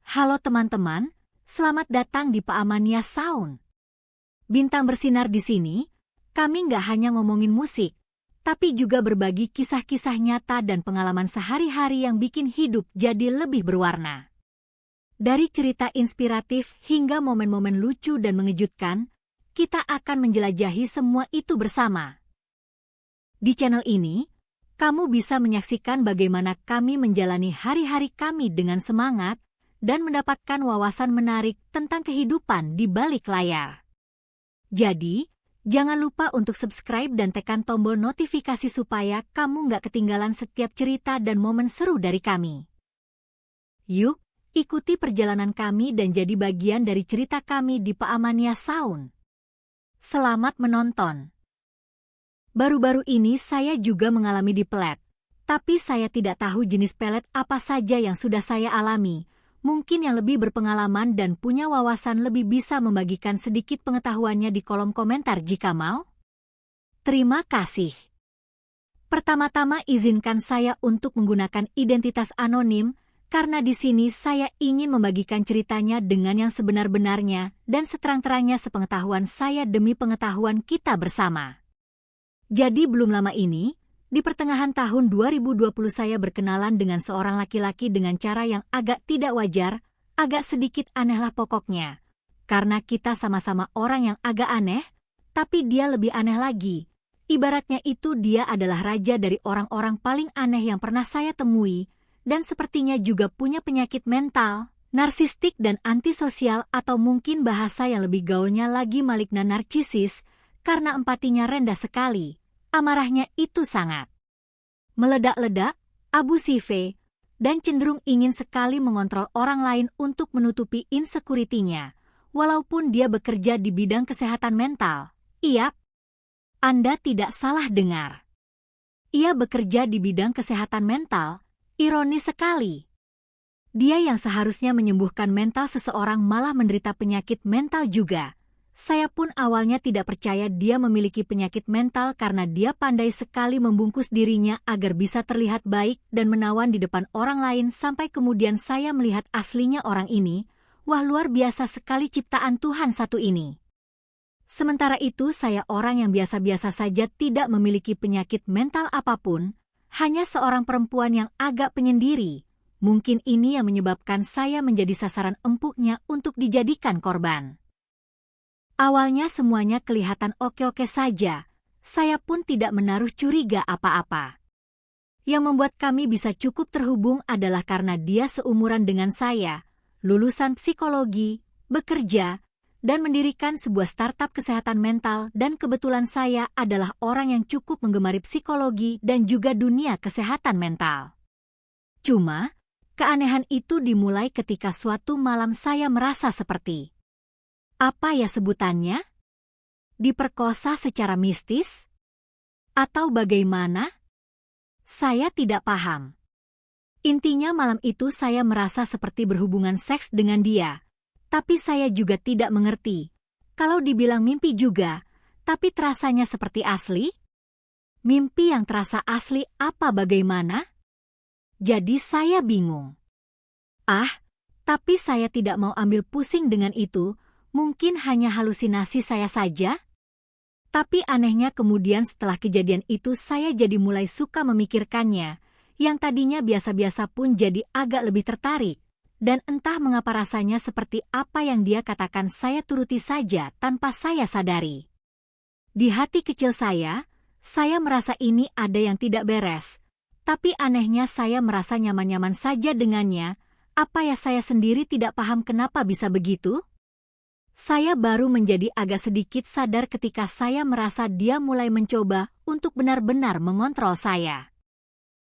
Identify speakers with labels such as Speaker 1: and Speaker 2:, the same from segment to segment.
Speaker 1: Halo teman-teman, selamat datang di Paamania Sound. Bintang bersinar di sini, kami nggak hanya ngomongin musik, tapi juga berbagi kisah-kisah nyata dan pengalaman sehari-hari yang bikin hidup jadi lebih berwarna. Dari cerita inspiratif hingga momen-momen lucu dan mengejutkan, kita akan menjelajahi semua itu bersama. Di channel ini, kamu bisa menyaksikan bagaimana kami menjalani hari-hari kami dengan semangat, dan mendapatkan wawasan menarik tentang kehidupan di balik layar. Jadi, jangan lupa untuk subscribe dan tekan tombol notifikasi supaya kamu nggak ketinggalan setiap cerita dan momen seru dari kami. Yuk, ikuti perjalanan kami dan jadi bagian dari cerita kami di Paamania Sound. Selamat menonton. Baru-baru ini saya juga mengalami dipelet, tapi saya tidak tahu jenis pelet apa saja yang sudah saya alami. Mungkin yang lebih berpengalaman dan punya wawasan lebih bisa membagikan sedikit pengetahuannya di kolom komentar jika mau. Terima kasih. Pertama-tama izinkan saya untuk menggunakan identitas anonim, karena di sini saya ingin membagikan ceritanya dengan yang sebenar-benarnya dan seterang-terangnya sepengetahuan saya demi pengetahuan kita bersama. Jadi belum lama ini, di pertengahan tahun 2020 saya berkenalan dengan seorang laki-laki dengan cara yang agak tidak wajar, agak sedikit aneh lah pokoknya. Karena kita sama-sama orang yang agak aneh, tapi dia lebih aneh lagi. Ibaratnya itu dia adalah raja dari orang-orang paling aneh yang pernah saya temui, dan sepertinya juga punya penyakit mental, narsistik dan antisosial atau mungkin bahasa yang lebih gaulnya lagi maligna narsisis, karena empatinya rendah sekali. Amarahnya itu sangat meledak-ledak, abusive, dan cenderung ingin sekali mengontrol orang lain untuk menutupi insecurity-nya, walaupun dia bekerja di bidang kesehatan mental. Iya, Anda tidak salah dengar. Ia bekerja di bidang kesehatan mental, ironis sekali. Dia yang seharusnya menyembuhkan mental seseorang malah menderita penyakit mental juga. Saya pun awalnya tidak percaya dia memiliki penyakit mental karena dia pandai sekali membungkus dirinya agar bisa terlihat baik dan menawan di depan orang lain sampai kemudian saya melihat aslinya orang ini. Wah, luar biasa sekali ciptaan Tuhan satu ini. Sementara itu saya orang yang biasa-biasa saja tidak memiliki penyakit mental apapun, hanya seorang perempuan yang agak penyendiri. Mungkin ini yang menyebabkan saya menjadi sasaran empuknya untuk dijadikan korban. Awalnya semuanya kelihatan oke-oke saja, saya pun tidak menaruh curiga apa-apa. Yang membuat kami bisa cukup terhubung adalah karena dia seumuran dengan saya, lulusan psikologi, bekerja, dan mendirikan sebuah startup kesehatan mental dan kebetulan saya adalah orang yang cukup menggemari psikologi dan juga dunia kesehatan mental. Cuma, keanehan itu dimulai ketika suatu malam saya merasa seperti apa ya sebutannya? Diperkosa secara mistis? Atau bagaimana? Saya tidak paham. Intinya malam itu saya merasa seperti berhubungan seks dengan dia. Tapi saya juga tidak mengerti. Kalau dibilang mimpi juga, tapi terasanya seperti asli? Mimpi yang terasa asli apa bagaimana? Jadi saya bingung. Tapi saya tidak mau ambil pusing dengan itu. Mungkin hanya halusinasi saya saja? Tapi anehnya kemudian setelah kejadian itu saya jadi mulai suka memikirkannya, yang tadinya biasa-biasa pun jadi agak lebih tertarik, dan entah mengapa rasanya seperti apa yang dia katakan saya turuti saja tanpa saya sadari. Di hati kecil saya merasa ini ada yang tidak beres, tapi anehnya saya merasa nyaman-nyaman saja dengannya. Apa ya saya sendiri tidak paham kenapa bisa begitu? Saya baru menjadi agak sedikit sadar ketika saya merasa dia mulai mencoba untuk benar-benar mengontrol saya.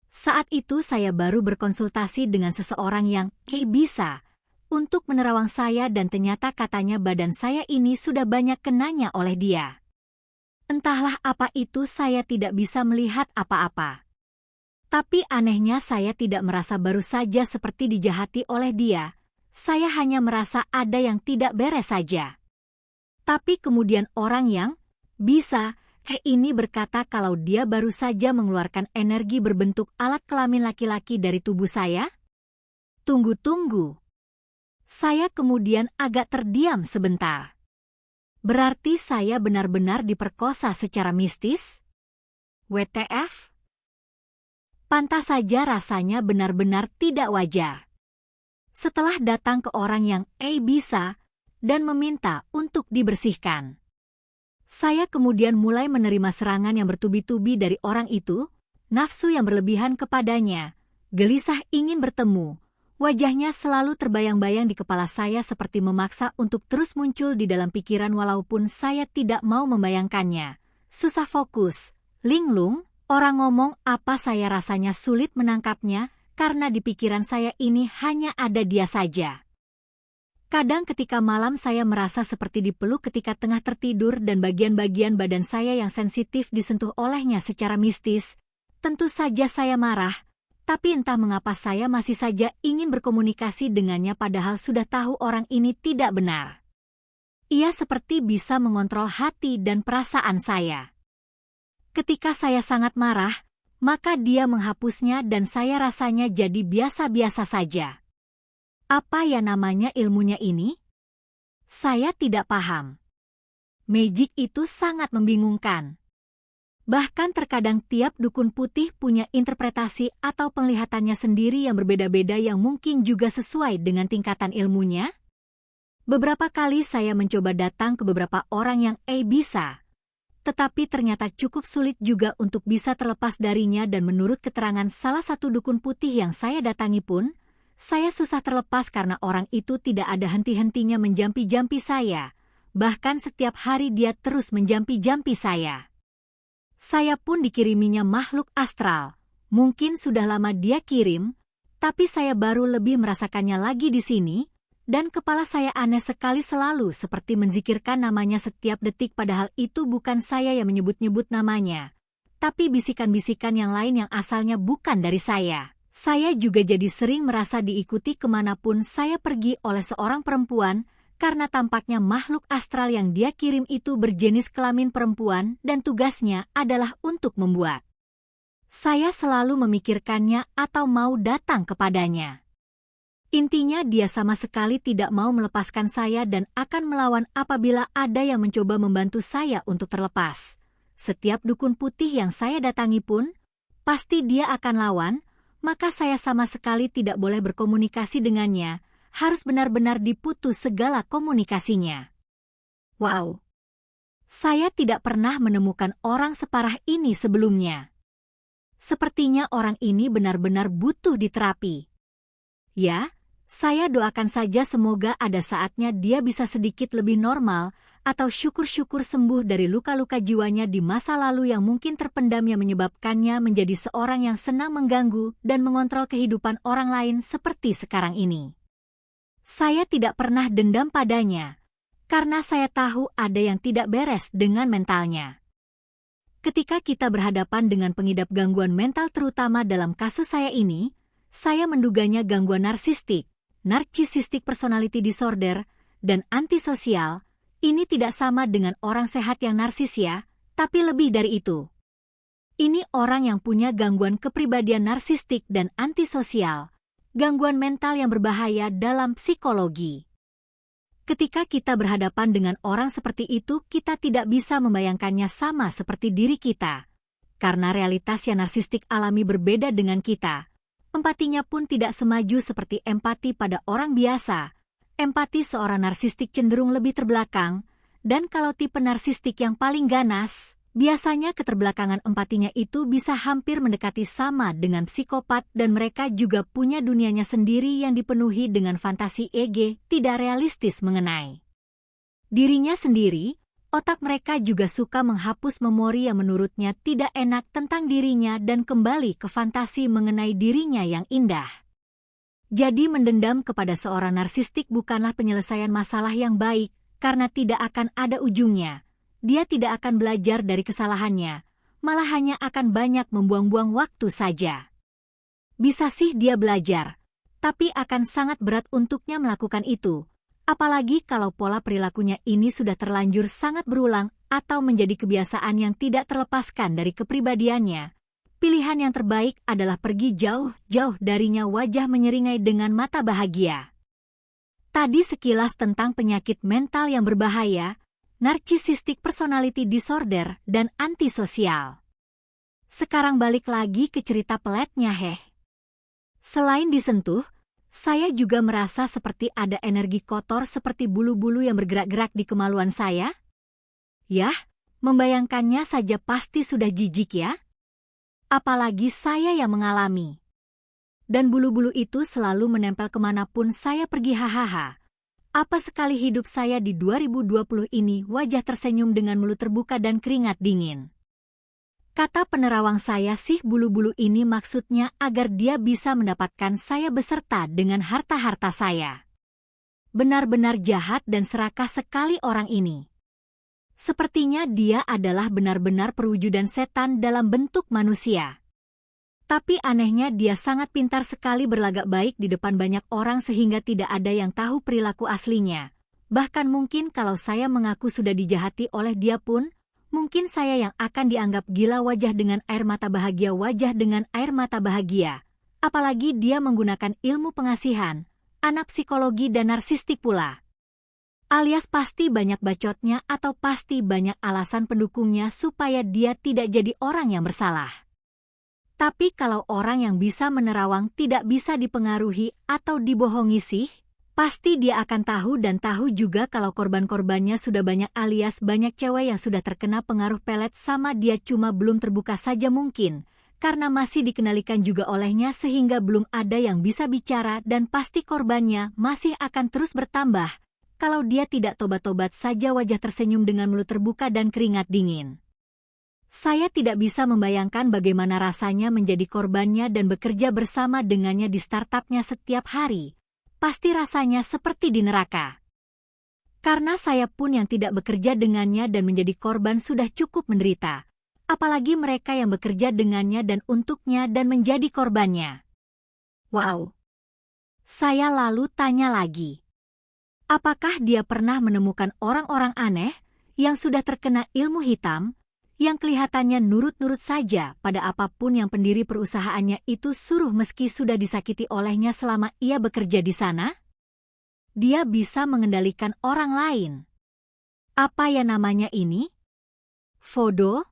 Speaker 1: Saat itu saya baru berkonsultasi dengan seseorang yang bisa untuk menerawang saya dan ternyata katanya badan saya ini sudah banyak kenanya oleh dia. Entahlah apa itu saya tidak bisa melihat apa-apa. Tapi anehnya saya tidak merasa baru saja seperti dijahati oleh dia. Saya hanya merasa ada yang tidak beres saja. Tapi kemudian orang yang bisa ini berkata kalau dia baru saja mengeluarkan energi berbentuk alat kelamin laki-laki dari tubuh saya. Tunggu. Saya kemudian agak terdiam sebentar. Berarti saya benar-benar diperkosa secara mistis? WTF? Pantas saja rasanya benar-benar tidak wajar. Setelah datang ke orang yang bisa dan meminta untuk dibersihkan, saya kemudian mulai menerima serangan yang bertubi-tubi dari orang itu, nafsu yang berlebihan kepadanya, gelisah ingin bertemu. Wajahnya selalu terbayang-bayang di kepala saya seperti memaksa untuk terus muncul di dalam pikiran walaupun saya tidak mau membayangkannya. Susah fokus, linglung, orang ngomong apa saya rasanya sulit menangkapnya karena di pikiran saya ini hanya ada dia saja. Kadang ketika malam saya merasa seperti dipeluk ketika tengah tertidur dan bagian-bagian badan saya yang sensitif disentuh olehnya secara mistis. Tentu saja saya marah. Tapi entah mengapa saya masih saja ingin berkomunikasi dengannya padahal sudah tahu orang ini tidak benar. Ia seperti bisa mengontrol hati dan perasaan saya. Ketika saya sangat marah, maka dia menghapusnya dan saya rasanya jadi biasa-biasa saja. Apa ya namanya ilmunya ini? Saya tidak paham. Magic itu sangat membingungkan. Bahkan terkadang tiap dukun putih punya interpretasi atau penglihatannya sendiri yang berbeda-beda yang mungkin juga sesuai dengan tingkatan ilmunya. Beberapa kali saya mencoba datang ke beberapa orang yang bisa, tetapi ternyata cukup sulit juga untuk bisa terlepas darinya dan menurut keterangan salah satu dukun putih yang saya datangi pun, saya susah terlepas karena orang itu tidak ada henti-hentinya menjampi-jampi saya. Bahkan setiap hari dia terus menjampi-jampi saya. Saya pun dikiriminya makhluk astral. Mungkin sudah lama dia kirim, tapi saya baru lebih merasakannya lagi di sini, dan kepala saya aneh sekali selalu seperti menzikirkan namanya setiap detik padahal itu bukan saya yang menyebut-nyebut namanya, tapi bisikan-bisikan yang lain yang asalnya bukan dari saya. Saya juga jadi sering merasa diikuti kemanapun saya pergi oleh seorang perempuan, karena tampaknya makhluk astral yang dia kirim itu berjenis kelamin perempuan dan tugasnya adalah untuk membuat saya selalu memikirkannya atau mau datang kepadanya. Intinya dia sama sekali tidak mau melepaskan saya dan akan melawan apabila ada yang mencoba membantu saya untuk terlepas. Setiap dukun putih yang saya datangi pun, pasti dia akan lawan, maka saya sama sekali tidak boleh berkomunikasi dengannya. Harus benar-benar diputus segala komunikasinya. Wow! Saya tidak pernah menemukan orang separah ini sebelumnya. Sepertinya orang ini benar-benar butuh diterapi. Ya, saya doakan saja semoga ada saatnya dia bisa sedikit lebih normal atau syukur-syukur sembuh dari luka-luka jiwanya di masa lalu yang mungkin terpendam yang menyebabkannya menjadi seorang yang senang mengganggu dan mengontrol kehidupan orang lain seperti sekarang ini. Saya tidak pernah dendam padanya, karena saya tahu ada yang tidak beres dengan mentalnya. Ketika kita berhadapan dengan pengidap gangguan mental terutama dalam kasus saya ini, saya menduganya gangguan narsistik, narcissistic personality disorder, dan antisosial. Ini tidak sama dengan orang sehat yang narsis ya, tapi lebih dari itu. Ini orang yang punya gangguan kepribadian narsistik dan antisosial. Gangguan mental yang berbahaya dalam psikologi. Ketika kita berhadapan dengan orang seperti itu, kita tidak bisa membayangkannya sama seperti diri kita. Karena realitas yang narsistik alami berbeda dengan kita. Empatinya pun tidak semaju seperti empati pada orang biasa. Empati seorang narsistik cenderung lebih terbelakang, dan kalau tipe narsistik yang paling ganas, biasanya keterbelakangan empatinya itu bisa hampir mendekati sama dengan psikopat dan mereka juga punya dunianya sendiri yang dipenuhi dengan fantasi tidak realistis mengenai dirinya sendiri. Otak mereka juga suka menghapus memori yang menurutnya tidak enak tentang dirinya dan kembali ke fantasi mengenai dirinya yang indah. Jadi mendendam kepada seorang narsistik bukanlah penyelesaian masalah yang baik karena tidak akan ada ujungnya. Dia tidak akan belajar dari kesalahannya, malah hanya akan banyak membuang-buang waktu saja. Bisa sih dia belajar, tapi akan sangat berat untuknya melakukan itu, apalagi kalau pola perilakunya ini sudah terlanjur sangat berulang atau menjadi kebiasaan yang tidak terlepaskan dari kepribadiannya. Pilihan yang terbaik adalah pergi jauh-jauh darinya. Wajah menyeringai dengan mata bahagia. Tadi sekilas tentang penyakit mental yang berbahaya, narcissistic personality disorder, dan antisosial. Sekarang balik lagi ke cerita peletnya heh. Selain disentuh, saya juga merasa seperti ada energi kotor seperti bulu-bulu yang bergerak-gerak di kemaluan saya. Yah, membayangkannya saja pasti sudah jijik ya. Apalagi saya yang mengalami. Dan bulu-bulu itu selalu menempel kemanapun saya pergi hahaha. Apa sekali hidup saya di 2020 ini wajah tersenyum dengan mulut terbuka dan keringat dingin. Kata penerawang saya sih bulu-bulu ini maksudnya agar dia bisa mendapatkan saya beserta dengan harta-harta saya. Benar-benar jahat dan serakah sekali orang ini. Sepertinya dia adalah benar-benar perwujudan setan dalam bentuk manusia. Tapi anehnya dia sangat pintar sekali berlagak baik di depan banyak orang sehingga tidak ada yang tahu perilaku aslinya. Bahkan mungkin kalau saya mengaku sudah dijahati oleh dia pun, mungkin saya yang akan dianggap gila wajah dengan air mata bahagia Apalagi dia menggunakan ilmu pengasihan, anak psikologi dan narsistik pula. Alias pasti banyak bacotnya atau pasti banyak alasan pendukungnya supaya dia tidak jadi orang yang bersalah. Tapi kalau orang yang bisa menerawang tidak bisa dipengaruhi atau dibohongi sih, pasti dia akan tahu juga kalau korban-korbannya sudah banyak alias banyak cewek yang sudah terkena pengaruh pelet sama dia cuma belum terbuka saja mungkin, karena masih dikendalikan juga olehnya sehingga belum ada yang bisa bicara dan pasti korbannya masih akan terus bertambah, kalau dia tidak tobat-tobat saja wajah tersenyum dengan mulut terbuka dan keringat dingin. Saya tidak bisa membayangkan bagaimana rasanya menjadi korbannya dan bekerja bersama dengannya di startupnya setiap hari. Pasti rasanya seperti di neraka. Karena saya pun yang tidak bekerja dengannya dan menjadi korban sudah cukup menderita. Apalagi mereka yang bekerja dengannya dan untuknya dan menjadi korbannya. Wow. Saya lalu tanya lagi. Apakah dia pernah menemukan orang-orang aneh yang sudah terkena ilmu hitam, yang kelihatannya nurut-nurut saja pada apapun yang pendiri perusahaannya itu suruh meski sudah disakiti olehnya selama ia bekerja di sana? Dia bisa mengendalikan orang lain. Apa ya namanya ini? Fodo?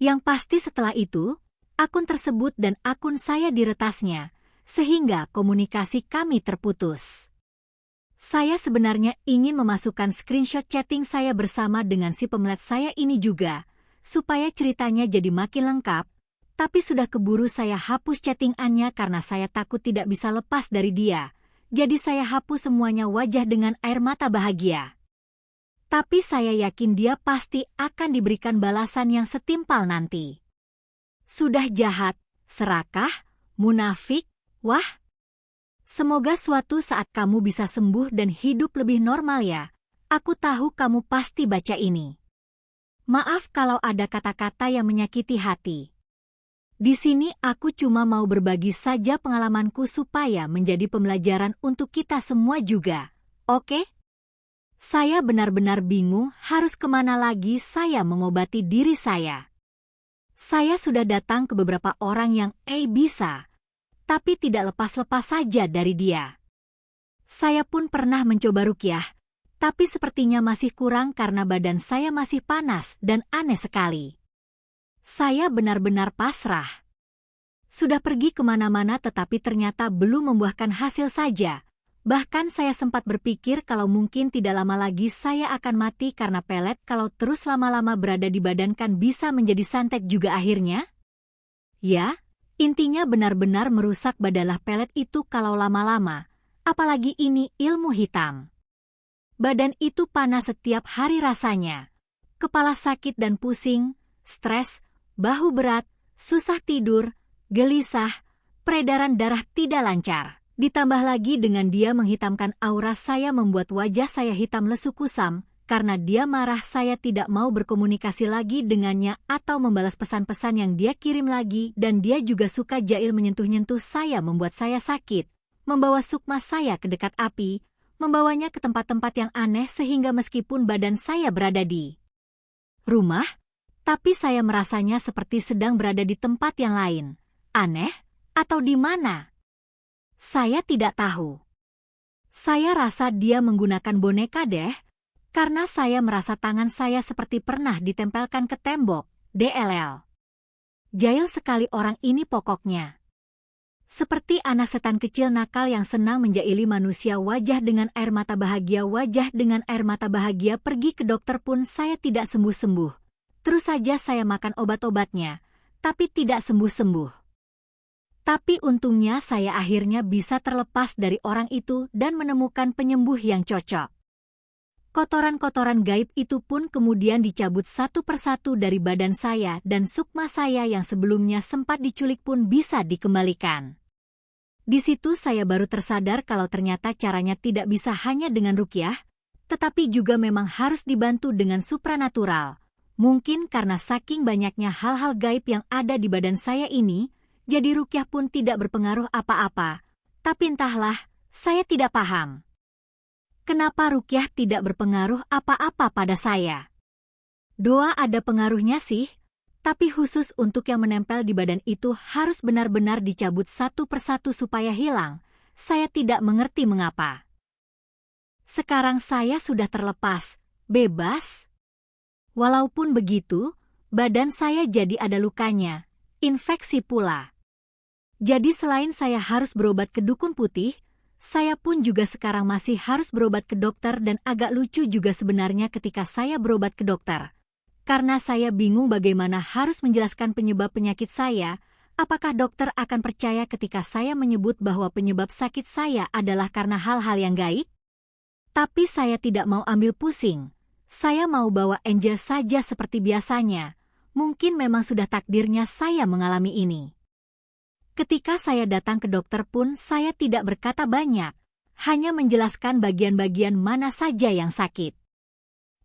Speaker 1: Yang pasti setelah itu, akun tersebut dan akun saya diretasnya, sehingga komunikasi kami terputus. Saya sebenarnya ingin memasukkan screenshot chatting saya bersama dengan si pemelet saya ini juga, supaya ceritanya jadi makin lengkap, tapi sudah keburu saya hapus chattingannya karena saya takut tidak bisa lepas dari dia. Jadi saya hapus semuanya wajah dengan air mata bahagia. Tapi saya yakin dia pasti akan diberikan balasan yang setimpal nanti. Sudah jahat, serakah, munafik, wah. Semoga suatu saat kamu bisa sembuh dan hidup lebih normal ya. Aku tahu kamu pasti baca ini. Maaf kalau ada kata-kata yang menyakiti hati. Di sini aku cuma mau berbagi saja pengalamanku supaya menjadi pembelajaran untuk kita semua juga, oke? Saya benar-benar bingung harus kemana lagi saya mengobati diri saya. Saya sudah datang ke beberapa orang yang bisa, tapi tidak lepas-lepas saja dari dia. Saya pun pernah mencoba ruqyah, tapi sepertinya masih kurang karena badan saya masih panas dan aneh sekali. Saya benar-benar pasrah. Sudah pergi kemana-mana tetapi ternyata belum membuahkan hasil saja. Bahkan saya sempat berpikir kalau mungkin tidak lama lagi saya akan mati karena pelet kalau terus lama-lama berada di badan kan bisa menjadi santet juga akhirnya. Ya, intinya benar-benar merusak badalah pelet itu kalau lama-lama. Apalagi ini ilmu hitam. Badan itu panas setiap hari rasanya. Kepala sakit dan pusing, stres, bahu berat, susah tidur, gelisah, peredaran darah tidak lancar. Ditambah lagi dengan dia menghitamkan aura saya membuat wajah saya hitam lesu kusam, karena dia marah saya tidak mau berkomunikasi lagi dengannya atau membalas pesan-pesan yang dia kirim lagi dan dia juga suka jahil menyentuh-nyentuh saya membuat saya sakit, membawa sukma saya ke dekat api, membawanya ke tempat-tempat yang aneh sehingga meskipun badan saya berada di rumah, tapi saya merasanya seperti sedang berada di tempat yang lain. Aneh? Atau di mana? Saya tidak tahu. Saya rasa dia menggunakan boneka deh, karena saya merasa tangan saya seperti pernah ditempelkan ke tembok. DLL. Jahil sekali orang ini pokoknya. Seperti anak setan kecil nakal yang senang menjaili manusia. Wajah dengan air mata bahagia pergi ke dokter pun saya tidak sembuh-sembuh. Terus saja saya makan obat-obatnya, tapi tidak sembuh-sembuh. Tapi untungnya saya akhirnya bisa terlepas dari orang itu dan menemukan penyembuh yang cocok. Kotoran-kotoran gaib itu pun kemudian dicabut satu persatu dari badan saya dan sukma saya yang sebelumnya sempat diculik pun bisa dikembalikan. Di situ saya baru tersadar kalau ternyata caranya tidak bisa hanya dengan ruqyah, tetapi juga memang harus dibantu dengan supranatural. Mungkin karena saking banyaknya hal-hal gaib yang ada di badan saya ini, jadi ruqyah pun tidak berpengaruh apa-apa. Tapi entahlah, saya tidak paham. Kenapa ruqyah tidak berpengaruh apa-apa pada saya? Doa ada pengaruhnya sih, tapi khusus untuk yang menempel di badan itu harus benar-benar dicabut satu persatu supaya hilang. Saya tidak mengerti mengapa. Sekarang saya sudah terlepas, bebas. Walaupun begitu, badan saya jadi ada lukanya, infeksi pula. Jadi selain saya harus berobat ke dukun putih, saya pun juga sekarang masih harus berobat ke dokter dan agak lucu juga sebenarnya ketika saya berobat ke dokter. Karena saya bingung bagaimana harus menjelaskan penyebab penyakit saya, apakah dokter akan percaya ketika saya menyebut bahwa penyebab sakit saya adalah karena hal-hal yang gaib? Tapi saya tidak mau ambil pusing. Saya mau bawa Angel saja seperti biasanya. Mungkin memang sudah takdirnya saya mengalami ini. Ketika saya datang ke dokter pun saya tidak berkata banyak, hanya menjelaskan bagian-bagian mana saja yang sakit.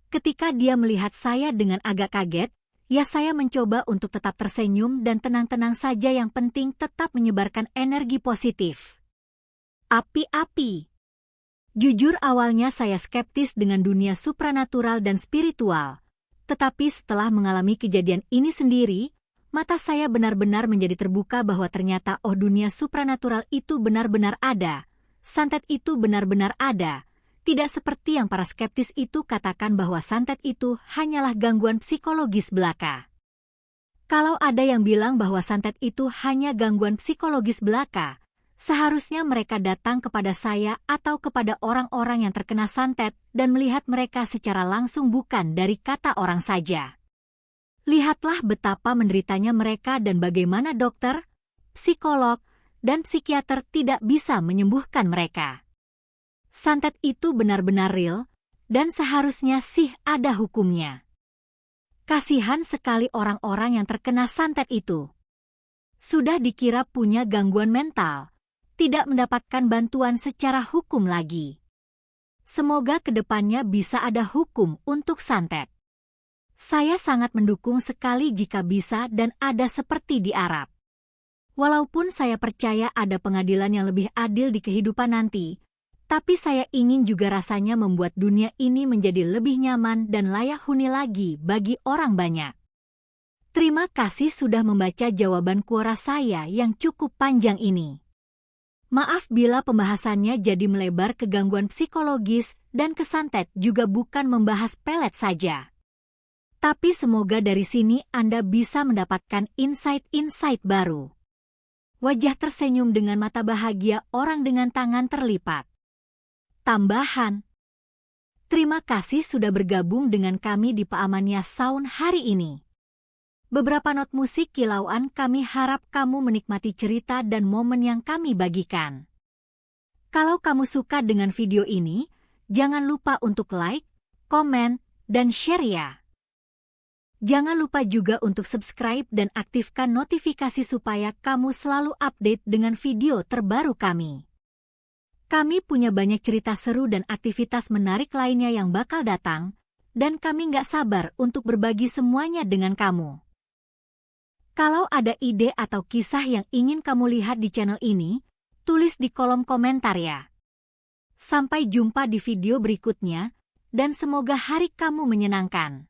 Speaker 1: Ketika dia melihat saya dengan agak kaget, ya saya mencoba untuk tetap tersenyum dan tenang-tenang saja, yang penting tetap menyebarkan energi positif. Api-api. Jujur awalnya saya skeptis dengan dunia supranatural dan spiritual, tetapi setelah mengalami kejadian ini sendiri, mata saya benar-benar menjadi terbuka bahwa ternyata dunia supranatural itu benar-benar ada, santet itu benar-benar ada, tidak seperti yang para skeptis itu katakan bahwa santet itu hanyalah gangguan psikologis belaka. Kalau ada yang bilang bahwa santet itu hanya gangguan psikologis belaka, seharusnya mereka datang kepada saya atau kepada orang-orang yang terkena santet dan melihat mereka secara langsung, bukan dari kata orang saja. Lihatlah betapa menderitanya mereka dan bagaimana dokter, psikolog, dan psikiater tidak bisa menyembuhkan mereka. Santet itu benar-benar real, dan seharusnya sih ada hukumnya. Kasihan sekali orang-orang yang terkena santet itu. Sudah dikira punya gangguan mental, tidak mendapatkan bantuan secara hukum lagi. Semoga kedepannya bisa ada hukum untuk santet. Saya sangat mendukung sekali jika bisa dan ada seperti di Arab. Walaupun saya percaya ada pengadilan yang lebih adil di kehidupan nanti, tapi saya ingin juga rasanya membuat dunia ini menjadi lebih nyaman dan layak huni lagi bagi orang banyak. Terima kasih sudah membaca jawaban kuora saya yang cukup panjang ini. Maaf bila pembahasannya jadi melebar ke gangguan psikologis dan kesantet, juga bukan membahas pelet saja. Tapi semoga dari sini Anda bisa mendapatkan insight-insight baru. Wajah tersenyum dengan mata bahagia orang dengan tangan terlipat. Tambahan. Terima kasih sudah bergabung dengan kami di Paamannya Sound hari ini. Beberapa not musik kilauan, kami harap kamu menikmati cerita dan momen yang kami bagikan. Kalau kamu suka dengan video ini, jangan lupa untuk like, komen, dan share ya. Jangan lupa juga untuk subscribe dan aktifkan notifikasi supaya kamu selalu update dengan video terbaru kami. Kami punya banyak cerita seru dan aktivitas menarik lainnya yang bakal datang, dan kami nggak sabar untuk berbagi semuanya dengan kamu. Kalau ada ide atau kisah yang ingin kamu lihat di channel ini, tulis di kolom komentar ya. Sampai jumpa di video berikutnya, dan semoga hari kamu menyenangkan.